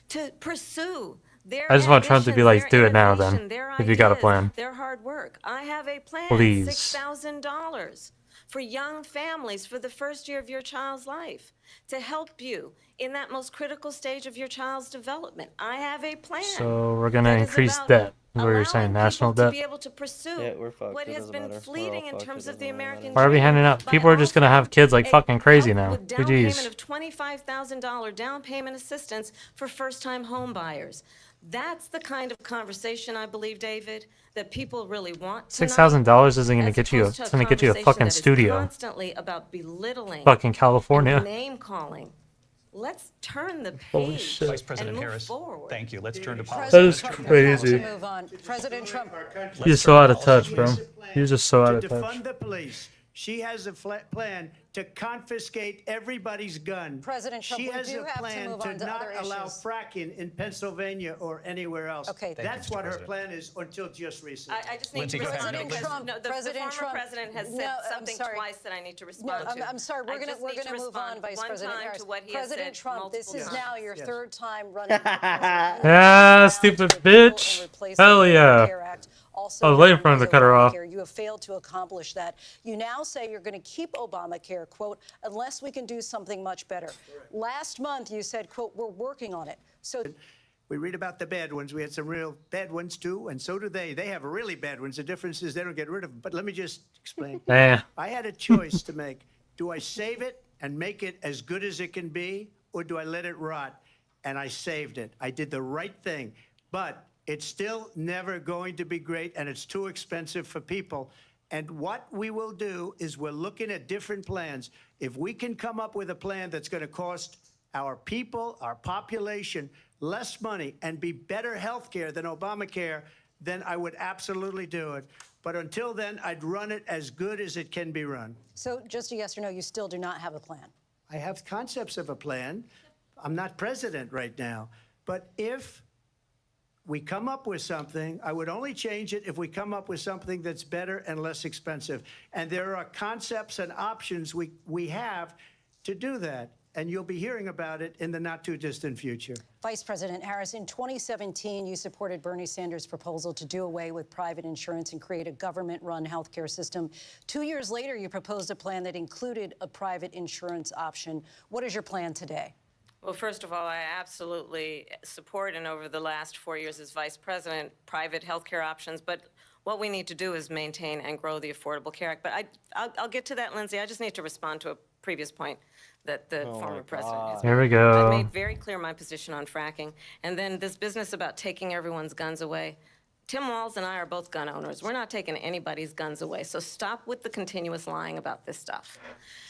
to pursue their I just want Trump to be ambitions, like, their do it now then, innovation, their if you got a ideas, plan. their hard work. I have a plan. Please. $6,000 for young families for the first year of your child's life to help you in that most critical stage of your child's development. I have a plan. So we're gonna that is increase about debt. Is what you're allowing saying, national people debt? to be able to pursue Yeah, we're fucked. what It has doesn't been matter. We're fleeting all in fucked. terms It of the doesn't American matter. Why are we dream handing out? by People are just gonna have offering kids like a fucking crazy help now. with down GGs. payment of $25,000 down payment assistance for first-time home buyers. That's the kind of conversation I believe, David, that people really want tonight, $6,000 isn't gonna as get you. opposed to It's gonna get you a conversation fucking that is studio. Constantly about belittling, Fucking California. and name calling. Let's turn the Holy page shit. Vice and President move Harris, forward. thank you. Let's turn to policy. That is President Trump crazy. has to move on. President Trump. You're so out of touch, bro. You're just so out To of touch. defund the police. She has a plan to confiscate everybody's gun. President Trump, she we has do a have to plan move on to not other allow issues. fracking in Pennsylvania or anywhere else. Okay. Thank you, That's Mr. what her President. plan is until just recently. I just need Lindsay, to go ahead. respond President because Trump, no, the President former Trump. president has No, said I'm something sorry. twice that I need to respond No, to. I'm sorry. We're I gonna just need to move respond on, Vice one President time Harris. to what he has President said Trump, this multiple is times. now your Yes. third time running. for president. Yeah, stupid bitch. And replace Hell the yeah. Care Act. Also, I was waiting for him to cut her off. Obamacare. You have failed to accomplish that. You now say you're going to keep Obamacare, quote, unless we can do something much better. Last month, you said, quote, we're working on it. So We read about the bad ones. We had some real bad ones too, and so do they. They have really bad ones. The difference is they don't get rid of them. But let me just explain. Eh. I had a choice to make. Do I save it and make it as good as it can be, or do I let it rot? And I saved it. I did the right thing. But it's still never going to be great, and it's too expensive for people. And what we will do is we're looking at different plans. If we can come up with a plan that's going to cost our people, our population, less money, and be better health care than Obamacare, then I would absolutely do it. But until then, I'd run it as good as it can be run. So just a yes or no, you still do not have a plan? I have concepts of a plan. I'm not president right now. But if we come up with something, I would only change it if we come up with something that's better and less expensive. And there are concepts and options we have to do that. And you'll be hearing about it in the not-too-distant future. Vice President Harris, in 2017, you supported Bernie Sanders' proposal to do away with private insurance and create a government-run healthcare system. 2 years later, you proposed a plan that included a private insurance option. What is your plan today? Well, first of all, I absolutely support, and over the last 4 years as vice president, private healthcare options. But what we need to do is maintain and grow the Affordable Care Act. But I'll get to that, Lindsay. I just need to respond to a previous point that the former president has made. Here we go. I've made very clear my position on fracking. And then this business about taking everyone's guns away. Tim Walz and I are both gun owners. We're not taking anybody's guns away. So stop with the continuous lying about this stuff.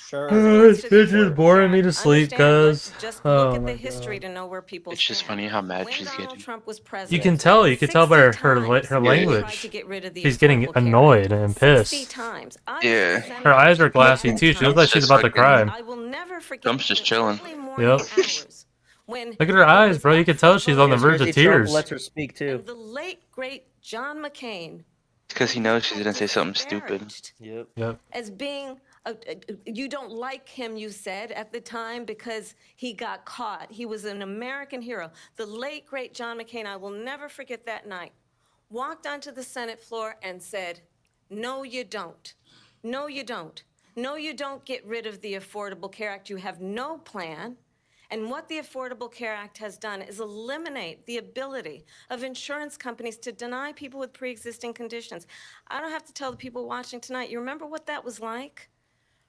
Sure. This bitch is boring me to sleep, guys. Just look at the history to know where people It's just funny how mad she's Donald getting. Trump was president, You can tell by her 60 times her he language. tried to get rid of the She's getting Affordable Care annoyed Act. and 60 pissed. times. Yeah. Her eyes are glassy too. She looks like she's about to cry. I will never forget Trump's just the chilling. early morning Yep. hours when Look at her eyes, bro. You can tell she's on the verge of Trump tears. lets her speak too. the late great John McCain Because he knows she's gonna say something stupid. Yep. Yep. as being you don't like him, you said at the time, because he got caught. He was an American hero. The late great John McCain, I will never forget that night, walked onto the Senate floor and said, no, you don't. No, you don't. No, you don't get rid of the Affordable Care Act. You have no plan. And what the Affordable Care Act has done is eliminate the ability of insurance companies to deny people with pre-existing conditions. I don't have to tell the people watching tonight, you remember what that was like?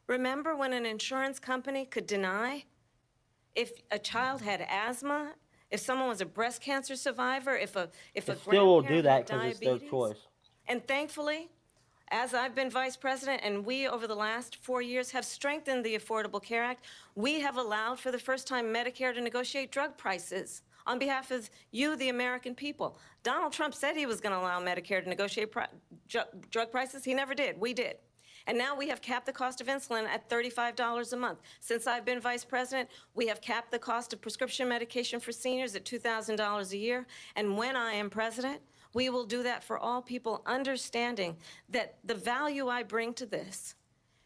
Remember when an insurance company could deny if a child had asthma, if someone was a breast cancer survivor, if a Still will do grandparent that had because it's their diabetes? choice. And thankfully, as I've been vice president, and we, over the last 4 years, have strengthened the Affordable Care Act, we have allowed, for the first time, Medicare to negotiate drug prices on behalf of you, the American people. Donald Trump said he was going to allow Medicare to negotiate drug prices. He never did. We did. And now we have capped the cost of insulin at $35 a month. Since I've been vice president, we have capped the cost of prescription medication for seniors at $2,000 a year. And when I am president, we will do that for all people, understanding that the value I bring to this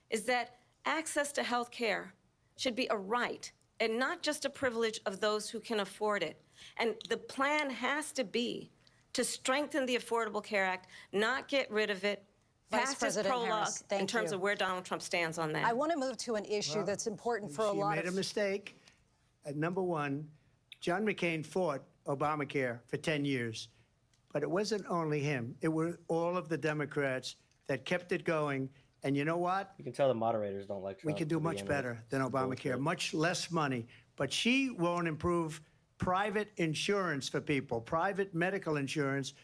is that access to health care should be a right and not just a privilege of those who can afford it. And the plan has to be to strengthen the Affordable Care Act, not get rid of it, Vice pass President his prologue Harris, thank in terms you. of where Donald Trump stands on that. I want to move to an issue that's important for a lot She made a of... mistake. Number one, John McCain fought Obamacare for 10 years. But it wasn't only him. It were all of the Democrats that kept it going. And you know what? You can tell the moderators don't like Trump. We can do to much begin better with. than It's Obamacare, bullshit. much less money. But she won't improve private insurance for people, private medical insurance.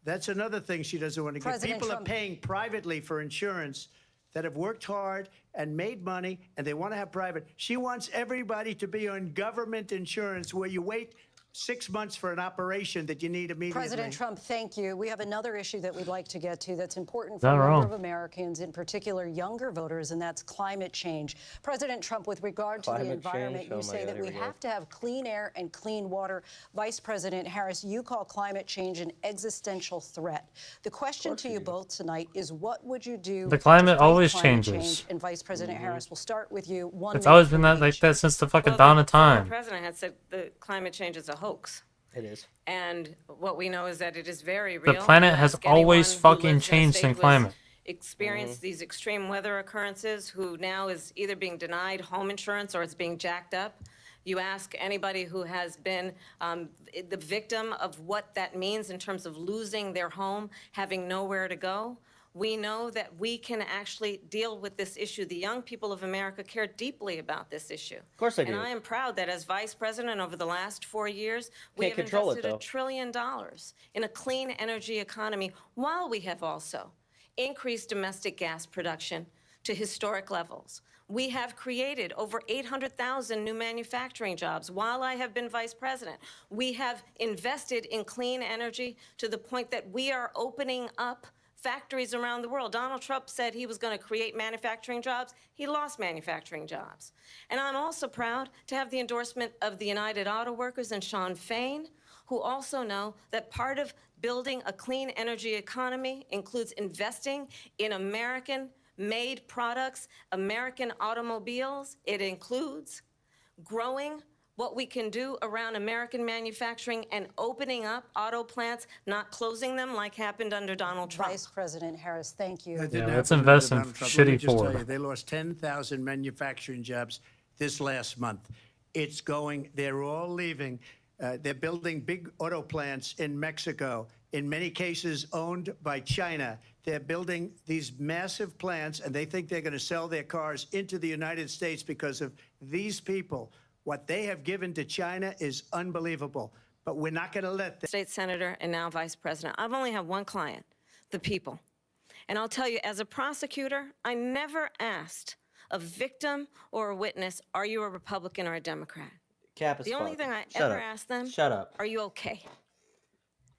That's another thing she doesn't want to get. President People Trump- are paying privately for insurance that have worked hard and made money, and they want to have private. She wants everybody to be on government insurance where you wait 6 months for an operation that you need immediately. President Trump, thank you. We have another issue that we'd like to get to that's important for Not a number wrong. of Americans, in particular younger voters, and that's climate change. President Trump, with regard to the Climate environment, change? you Oh my say God, that here we we go. have to have clean air and clean water. Vice President Harris, you call climate change an existential threat. The question to you both tonight is, what would you do The climate to fight always climate changes. change? And Vice President Mm-hmm. Harris, we'll start with you. It's always been that like that since the fucking dawn of The former time. president had said the climate change is a hoax. It is. And what we know is that it is very The real. planet You has ask anyone always who fucking lives in a changed state in who has climate. experienced these extreme weather occurrences, who now is either being denied home insurance or it's being jacked up. You ask anybody who has been the victim of what that means in terms of losing their home, having nowhere to go. We know that we can actually deal with this issue. The young people of America care deeply about this issue. Of course they do. And I am proud that as vice president over the last 4 years, we Can't have control it, invested though. $1 trillion in a clean energy economy, while we have also increased domestic gas production to historic levels. We have created over 800,000 new manufacturing jobs while I have been vice president. We have invested in clean energy to the point that we are opening up factories around the world. Donald Trump said he was going to create manufacturing jobs. He lost manufacturing jobs. And I'm also proud to have the endorsement of the United Auto Workers and Sean Fain, who also know that part of building a clean energy economy includes investing in American-made products, American automobiles. It includes growing what we can do around American manufacturing and opening up auto plants, not closing them like happened under Donald Trump. Vice President Harris, thank you. That didn't let's happen invest under in Donald Trump. Let me shitty just tell Ford. you, they lost 10,000 manufacturing jobs this last month. It's going, they're all leaving. They're building big auto plants in Mexico, in many cases owned by China. They're building these massive plants, and they think they're going to sell their cars into the United States because of these people. What they have given to China is unbelievable, but we're not going to let them. State senator and now vice president. I've only had one client, the people. And I'll tell you, as a prosecutor, I never asked a victim or a witness, are you a Republican or a Democrat? Cap as The only fuck. thing I Shut ever up. asked them, Shut up. are you okay?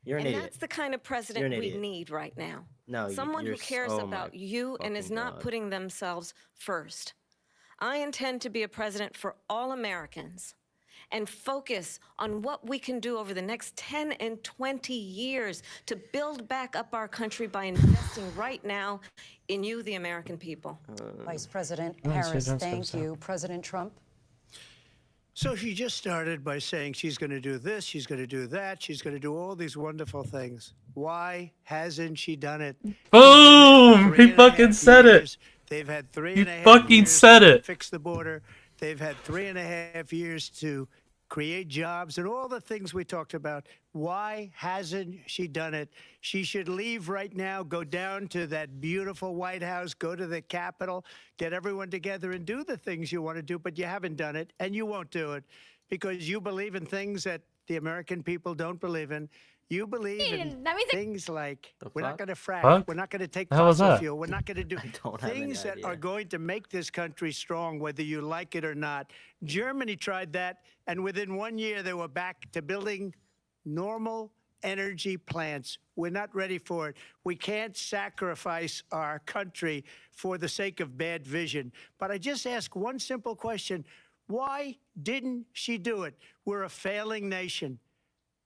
You're an And idiot. that's the kind of You're president an we idiot. need right now. No, Someone who you're cares oh about my you and is fucking not God. putting themselves first. I intend to be a president for all Americans and focus on what we can do over the next 10 and 20 years to build back up our country by investing right now in you, the American people. Vice President Yeah, so Harris, that's thank good you. President Trump. So she just started by saying she's going to do this, she's going to do that, she's going to do all these wonderful things. Why hasn't she done it? Boom! He fucking said it. They've had three He and a half fucking years said to it. fix the border. They've had 3.5 years to create jobs and all the things we talked about. Why hasn't she done it? She should leave right now, go down to that beautiful White House, go to the Capitol, get everyone together and do the things you want to do, but you haven't done it and you won't do it because you believe in things that the American people don't believe in. You believe in things like we're not going to frack, Fuck? we're not going to take The hell was fossil that? fuel, we're not going to do don't have any things that idea. are going to make this country strong, whether you like it or not. Germany tried that, and within 1 year, they were back to building normal energy plants. We're not ready for it. We can't sacrifice our country for the sake of bad vision. But I just ask one simple question. Why didn't she do it? We're a failing nation.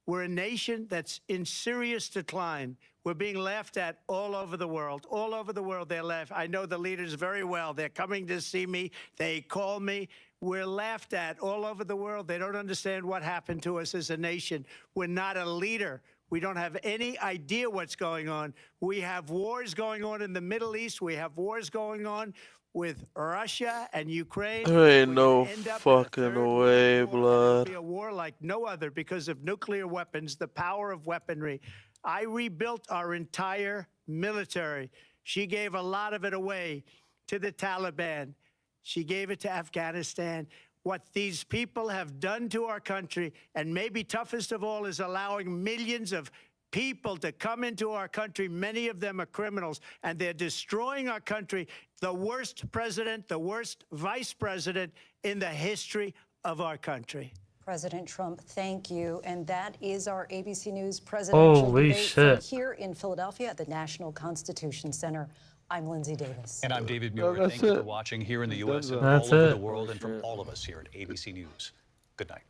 We're a nation that's in serious decline. We're being laughed at all over the world. All over the world, they're laughed. I know the leaders very well. They're coming to see me. They call me. We're laughed at all over the world. They don't understand what happened to us as a nation. We're not a leader. We don't have any idea what's going on. We have wars going on in the Middle East. We have wars going on with Russia and Ukraine. There ain't We're no gonna end up in a fucking third world way, war, and it'll blood. be a war like no other because of nuclear weapons, the power of weaponry. I rebuilt our entire military. She gave a lot of it away to the Taliban. She gave it to Afghanistan. What these people have done to our country, and maybe toughest of all, is allowing millions of people to come into our country. Many of them are criminals, and they're destroying our country. The worst president, the worst vice president in the history of our country. President Trump, thank you. And that is our ABC News presidential Holy debate shit. from here in Philadelphia at the National Constitution Center. I'm Lindsay Davis. And I'm David Muir. that's Thank you for it. watching here in the U.S. and That's all over it. the world, and from all of us here at ABC News. Good night.